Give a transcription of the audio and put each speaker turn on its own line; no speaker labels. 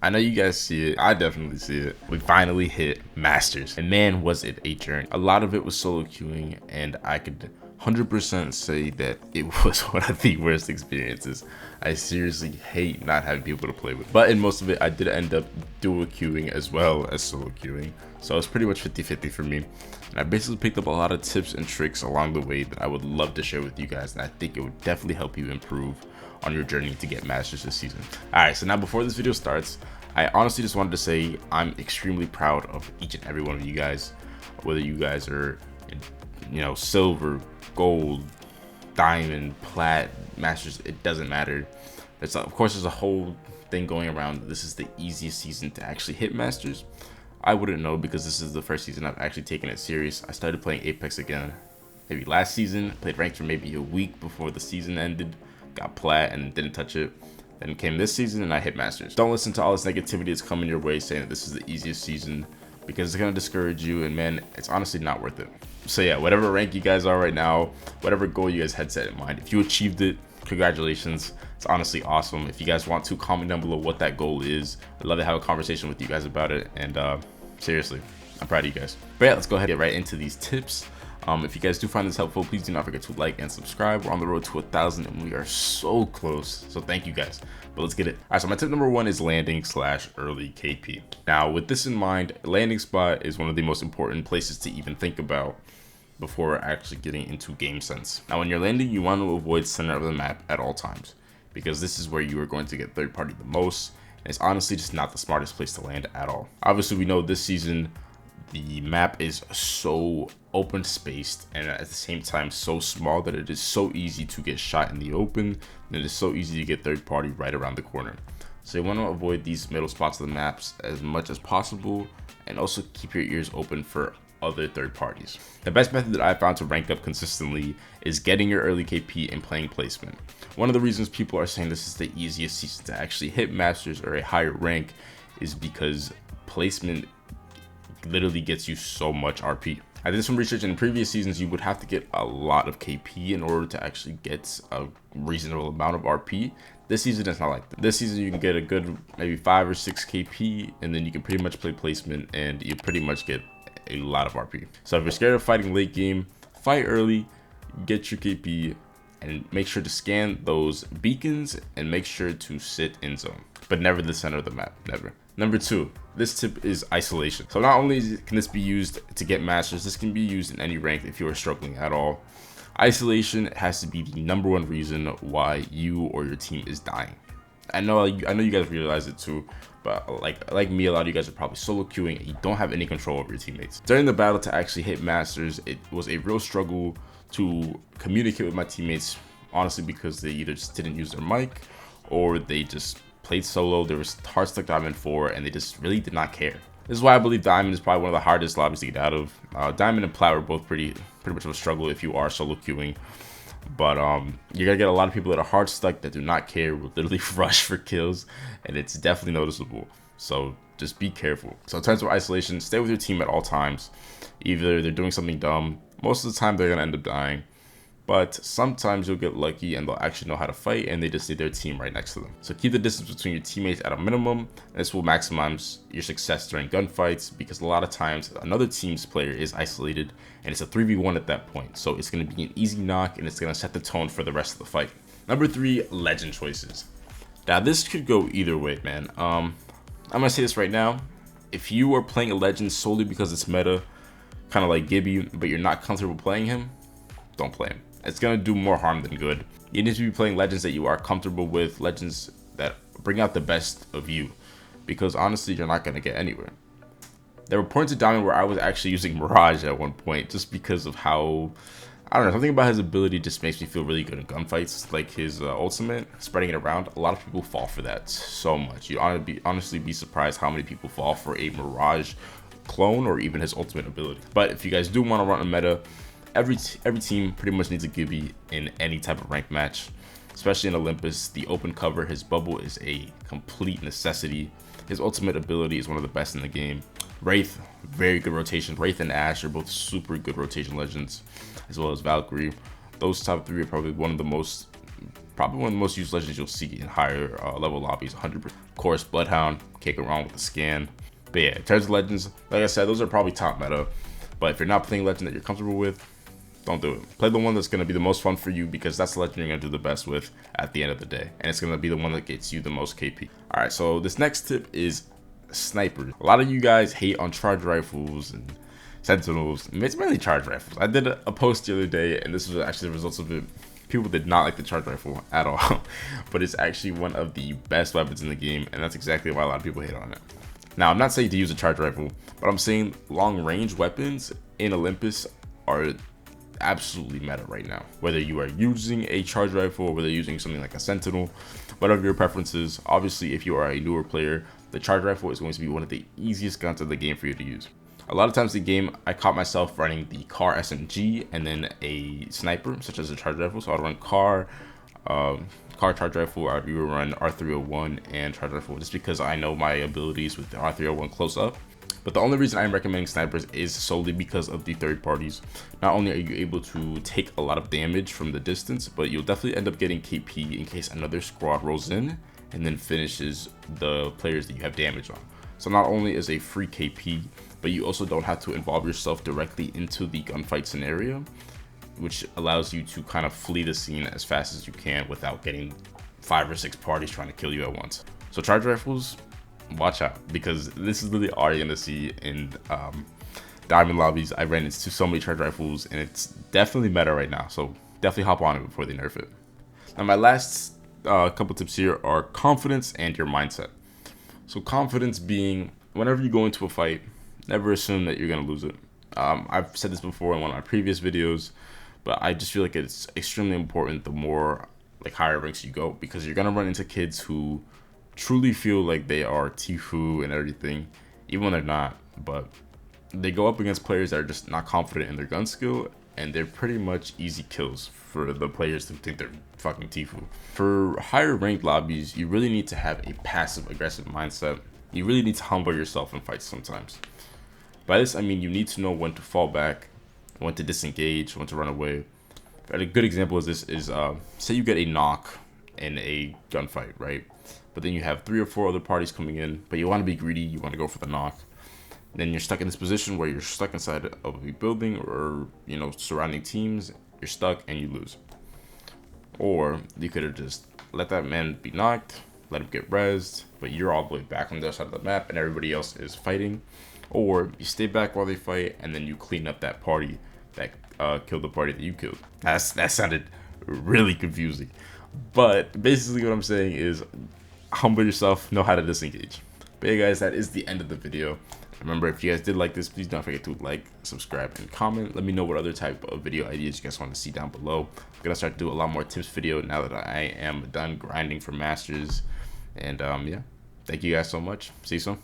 I know you guys see it. I definitely see it. We finally hit Masters, and man, was it a journey. A lot of it was solo queuing, and I could 100% say that it was one of the worst experiences. I seriously hate not having people to play with. But in most of it, I did end up dual queuing as well as solo queuing. So it's pretty much 50-50 for me. And I basically picked up a lot of tips and tricks along the way that I would love to share with you guys. And I think it would definitely help you improve on your journey to get Masters this season. Alright, so now before this video starts, I honestly just wanted to say I'm extremely proud of each and every one of you guys. Whether you guys are, silver, gold, diamond, plat, Masters, it doesn't matter. Of course, there's a whole thing going around. This is the easiest season to actually hit Masters. I wouldn't know because this is the first season I've actually taken it serious. I started playing Apex again maybe last season, played ranked for maybe a week before the season ended, got plat and didn't touch it. Then came this season and I hit Masters. Don't listen to all this negativity that's coming your way saying that this is the easiest season, because it's gonna discourage you, and man, it's honestly not worth it. So yeah, whatever rank you guys are right now, whatever goal you guys had set in mind, if you achieved it, congratulations. It's honestly awesome. If you guys want to, comment down below what that goal is. I'd love to have a conversation with you guys about it, and seriously, I'm proud of you guys. But yeah, let's go ahead and get right into these tips. If you guys do find this helpful, please do not forget to like and subscribe. We're on the road to 1,000 and we are so close. So thank you guys. But let's get it. All right, so my tip number 1 is landing/early KP. Now, with this in mind, landing spot is one of the most important places to even think about before actually getting into game sense. Now, when you're landing, you want to avoid center of the map at all times, because this is where you are going to get third party the most. And it's honestly just not the smartest place to land at all. Obviously, we know this season the map is so open spaced and at the same time so small that it is so easy to get shot in the open, and it is so easy to get third party right around the corner. So you want to avoid these middle spots of the maps as much as possible, and also keep your ears open for other third parties. The best method that I found to rank up consistently is getting your early KP and playing placement. One of the reasons people are saying this is the easiest season to actually hit Masters or a higher rank is because placement literally gets you so much RP. I did some research, in previous seasons you would have to get a lot of KP in order to actually get a reasonable amount of RP. This season it's not like that. This season you can get a good maybe 5 or 6 KP, and then you can pretty much play placement and you pretty much get a lot of RP. So if you're scared of fighting late game, fight early, get your KP, and make sure to scan those beacons and make sure to sit in zone, but never the center of the map, never. Number 2, this tip is isolation. So not only can this be used to get Masters, this can be used in any rank if you are struggling at all. Isolation has to be the number 1 reason why you or your team is dying. I know you guys realize it too, but like me, a lot of you guys are probably solo queuing and you don't have any control over your teammates. During the battle to actually hit Masters, it was a real struggle to communicate with my teammates, honestly, because they either just didn't use their mic or they just played solo. There was hard stuck Diamond 4 and they just really did not care. This is why I believe Diamond is probably one of the hardest lobbies to get out of. Diamond and Plat are both pretty much of a struggle if you are solo queuing. But you're gonna get a lot of people that are hard stuck, that do not care, will literally rush for kills, and it's definitely noticeable. So just be careful. So in terms of isolation, stay with your team at all times. Either they're doing something dumb, most of the time they're gonna end up dying, but sometimes you'll get lucky and they'll actually know how to fight and they just need their team right next to them. So keep the distance between your teammates at a minimum, and this will maximize your success during gunfights, because a lot of times another team's player is isolated and it's a 3v1 at that point. So it's going to be an easy knock and it's going to set the tone for the rest of the fight. Number 3, legend choices. Now this could go either way, man. I'm going to say this right now. If you are playing a legend solely because it's meta, kind of like Gibby, but you're not comfortable playing him, don't play him. It's going to do more harm than good. You need to be playing legends that you are comfortable with, legends that bring out the best of you, because honestly, you're not going to get anywhere. There were points of Diamond where I was actually using Mirage at one point, just because of how, I don't know, something about his ability just makes me feel really good in gunfights. Like his ultimate, spreading it around, a lot of people fall for that so much. You'd honestly be surprised how many people fall for a Mirage clone or even his ultimate ability. But if you guys do want to run a meta, every team pretty much needs a Gibby in any type of ranked match, especially in Olympus. The open cover, his bubble is a complete necessity. His ultimate ability is one of the best in the game. Wraith, very good rotation. Wraith and Ashe are both super good rotation legends, as well as Valkyrie. Those top 3 are probably one of the most Probably one of the most used legends you'll see in higher level lobbies, 100%. Of course, Bloodhound, can't go wrong with the scan. But yeah, in terms of legends, like I said, those are probably top meta. But if you're not playing legend that you're comfortable with, don't do it. Play the one that's going to be the most fun for you, because that's the legend you're going to do the best with at the end of the day. And it's going to be the one that gets you the most KP. Alright, so this next tip is snipers. A lot of you guys hate on charge rifles and sentinels. It's mainly charge rifles. I did a post the other day, and this was actually the results of it. People did not like the charge rifle at all. But it's actually one of the best weapons in the game, and that's exactly why a lot of people hate on it. Now, I'm not saying to use a charge rifle, but I'm saying long range weapons in Olympus are absolutely meta right now. Whether you are using a charge rifle or whether you're using something like a sentinel, whatever your preference is. Obviously, if you are a newer player, the charge rifle is going to be one of the easiest guns in the game for you to use. A lot of times in the game, I caught myself running the car SMG and then a sniper, such as a charge rifle. So I'd run car charge rifle, I'd either run R301 and charge rifle, just because I know my abilities with the R301 close up. But the only reason I'm recommending snipers is solely because of the third parties. Not only are you able to take a lot of damage from the distance, but you'll definitely end up getting KP in case another squad rolls in and then finishes the players that you have damage on. So not only is a free KP, but you also don't have to involve yourself directly into the gunfight scenario, which allows you to kind of flee the scene as fast as you can without getting 5 or 6 parties trying to kill you at once. So charge rifles, watch out, because this is literally all you're gonna see in diamond lobbies. I ran into so many charge rifles, and it's definitely meta right now, so definitely hop on it before they nerf it. Now my last couple tips here are confidence and your mindset. So confidence being, whenever you go into a fight, never assume that you're gonna lose it. I've said this before in one of my previous videos, but I just feel like it's extremely important the more like higher ranks you go, because you're gonna run into kids who truly feel like they are Tfue and everything, even when they're not. But they go up against players that are just not confident in their gun skill, and they're pretty much easy kills for the players who think they're fucking Tfue. For higher ranked lobbies, you really need to have a passive aggressive mindset. You really need to humble yourself in fights sometimes. By this I mean you need to know when to fall back, when to disengage, when to run away. And a good example of this is say you get a knock in a gunfight, right? But then you have 3 or 4 other parties coming in, but you want to be greedy, you want to go for the knock. Then you're stuck in this position where you're stuck inside of a building or, you know, surrounding teams. You're stuck and you lose. Or you could have just let that man be knocked, let him get rezzed, but you're all the way back on the other side of the map and everybody else is fighting. Or you stay back while they fight and then you clean up that party that killed the party that you killed. That sounded really confusing. But basically what I'm saying is humble yourself, know how to disengage. But yeah guys, that is the end of the video. Remember, if you guys did like this, please don't forget to like, subscribe, and comment. Let me know what other type of video ideas you guys want to see down below. I'm gonna start to do a lot more tips video now that I am done grinding for masters. And yeah, thank you guys so much. See you soon.